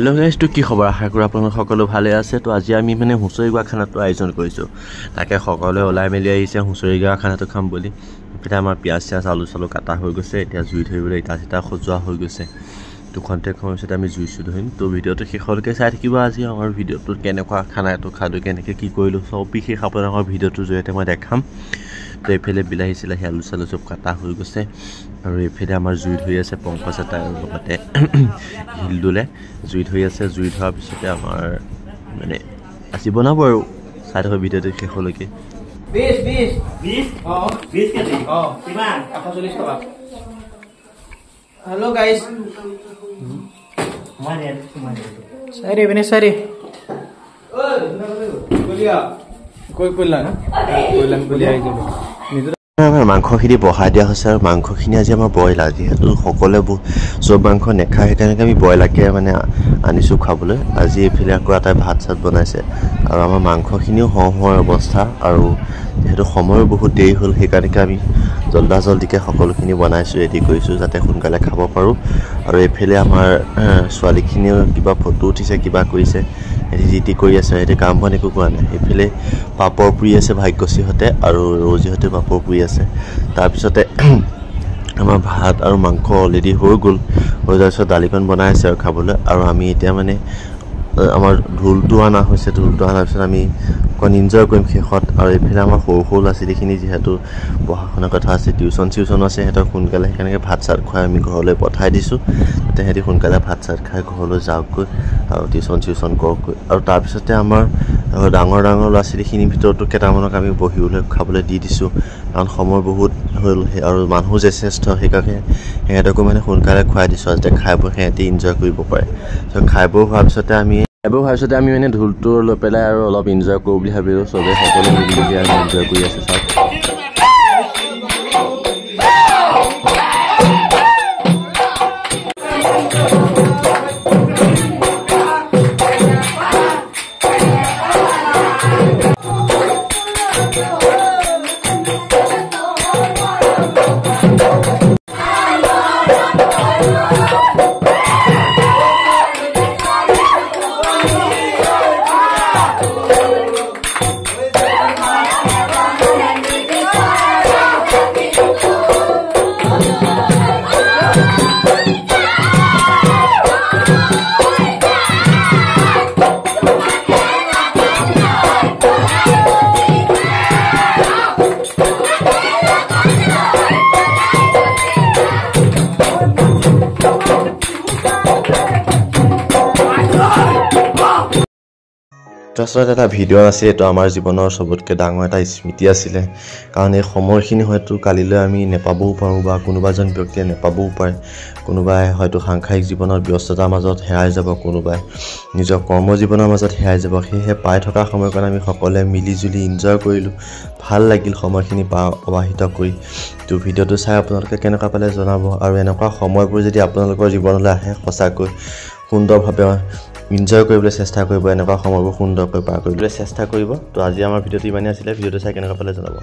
hello guys तो কি খবৰ আশা কৰো আপোনালোক সকলো ভালে আছে তো আজি আমি মানে হুঁচৰিগোৱা খানাটো আয়োজন কৰিছো তাকে সকলোৱে ওলাই মেলি আহিছে হুঁচৰিগোৱা খানাটো খাম বুলি এটা আমাৰ পিয়াজ চিয়াজ আলু চালু কাটা হৈ গৈছে এতিয়া জুই ধৰিবলৈ ইটা চিটা সজোৱা হৈ গৈছে তো কন্টেক্ট সময়ত আমি জুই চুই ধৰিম তো ভিডিওটো শেষলৈকে চাই থাকিব আজি আমাৰ ভিডিওটো কেনেকুৱা খানাটো খাদু কেনেকৈ কি কৰিলো সব বিশেষ আপোনালোকৰ ভিডিওটোৰ জৰিয়তে মই দেখাম তো এফালে বিলাহী চিলাহী আলু চালু সব কাটা হৈ গৈছে আৰু এফালে আমাৰ জুই ধৰি আছে পংকজ তাৰ লগতে হিলদুলে জুই ধৰি আছে জুই ধৰাৰ পিছতে আমাৰ মানে আজি বনাব আৰু চাই থাকক ভিডিওটো শেষলৈকে 20 কেজি কিমান 140 টকা हेलो गाइस सरी बने सरी ओए बोलिया कोई कोइला ना बोलिया আমাৰ মাংসখিনি বহাই দিয়া হৈছে আৰু মাংসখিনি আজি আমাৰ বইলাৰ যিহেতু সকলোৱে চব মাংস নেখায় সেইকাৰণে আমি বইলাৰকে মানে আনিছোঁ খাবলৈ আজি এফালে আকৌ এটা ভাত চাত বনাইছে আৰু আমাৰ মাংসখিনিও হওঁৰ অৱস্থা আৰু যেহেতু সময়ো বহুত দেৰি হ'ল সেইকাৰণে আমি জল্দিকে সকলোখিনি বনাইছোঁ ৰেডি কৰিছোঁ যাতে সোনকালে খাব পাৰোঁ আৰু এফালে আমাৰ ছোৱালীখিনিও কিবা ফটো উঠিছে কিবা কৰিছে এডিট কৰি আছে এতে কাম বন একো কৰা নাই এফালে পাপৰ পুৰি আছে ভাগ্যশ্ৰীহঁতে আৰু ৰজিহঁতে পাপৰ পুৰি আছে তাৰপিছতে আমাৰ ভাত আৰু মাংস অলৰেডি হৈ গ'ল হৈ যোৱাৰ পিছত দালিকণ বনাই আছে আৰু খাবলৈ আৰু আমি এতিয়া মানে আমাৰ ঢোলটো অনা হৈছে ঢোলটো অনাৰ পিছত আমি অকণ এনজয় কৰিম শেষত আৰু এইফালে আমাৰ সৰু ল'ৰা ছোৱালীখিনি যিহেতু পঢ়া শুনাৰ কথা আছে টিউশ্যন আছে সিহঁতক সোনকালে সেইকাৰণে ভাত চাত খুৱাই আমি ঘৰলৈ পঠাই দিছোঁ যাতে সিহঁতি সোনকালে ভাত চাত খাই ঘৰলৈ যাওকগৈ আৰু টিউশ্যন কৰকগৈ আৰু তাৰপিছতে আমাৰ ডাঙৰ ল'ৰা ছোৱালীখিনিৰ ভিতৰতো কেইটামানক আমি বহিবলৈ খাবলৈ দি দিছোঁ কাৰণ সময় বহুত হ'ল আৰু মানুহ যথেষ্ট সেইকাৰণে সিহঁতকো মানে সোনকালে খুৱাই দিছোঁ যাতে খাই বৈ সিহঁতি এনজয় কৰিব পাৰে ত' খাই বৈ হোৱাৰ পিছতে আমি মানে ঢোলটো লৈ পেলাই আৰু অলপ এনজয় কৰোঁ বুলি ভাবিলোঁ চবেই সকলোৱে মিলি আমি এনজয় কৰি আছে চাওক তাৰপিছত এটা ভিডিঅ' আছিল এইটো আমাৰ জীৱনৰ চবতকৈ ডাঙৰ এটা স্মৃতি আছিলে কাৰণ এই সময়খিনি হয়তো কালিলৈ আমি নেপাবও পাৰোঁ বা কোনোবা এজন ব্যক্তিয়ে নেপাবও পাৰে কোনোবাই হয়তো সাংসাৰিক জীৱনত ব্যস্ততাৰ মাজত হেৰাই যাব কোনোবাই নিজৰ কৰ্মজীৱনৰ মাজত হেৰাই যাব সেয়েহে পাই থকা সময়কণ আমি সকলোৱে মিলিজুলি এনজয় কৰিলোঁ ভাল লাগিল সময়খিনি অবাহিত কৰি তো ভিডিঅ'টো চাই আপোনালোকে কেনেকুৱা পালে জনাব আৰু এনেকুৱা সময়বোৰ যদি আপোনালোকৰ জীৱনলৈ আহে সঁচাকৈ সুন্দৰভাৱে এনজয় কৰিবলৈ চেষ্টা কৰিব এনেকুৱা সময়বোৰ সুন্দৰকৈ পাৰ কৰিবলৈ চেষ্টা কৰিব তো আজি আমাৰ ভিডিঅ'টো ইমানেই আছিলে ভিডিঅ'টো চাই কেনেকুৱা পালে জনাব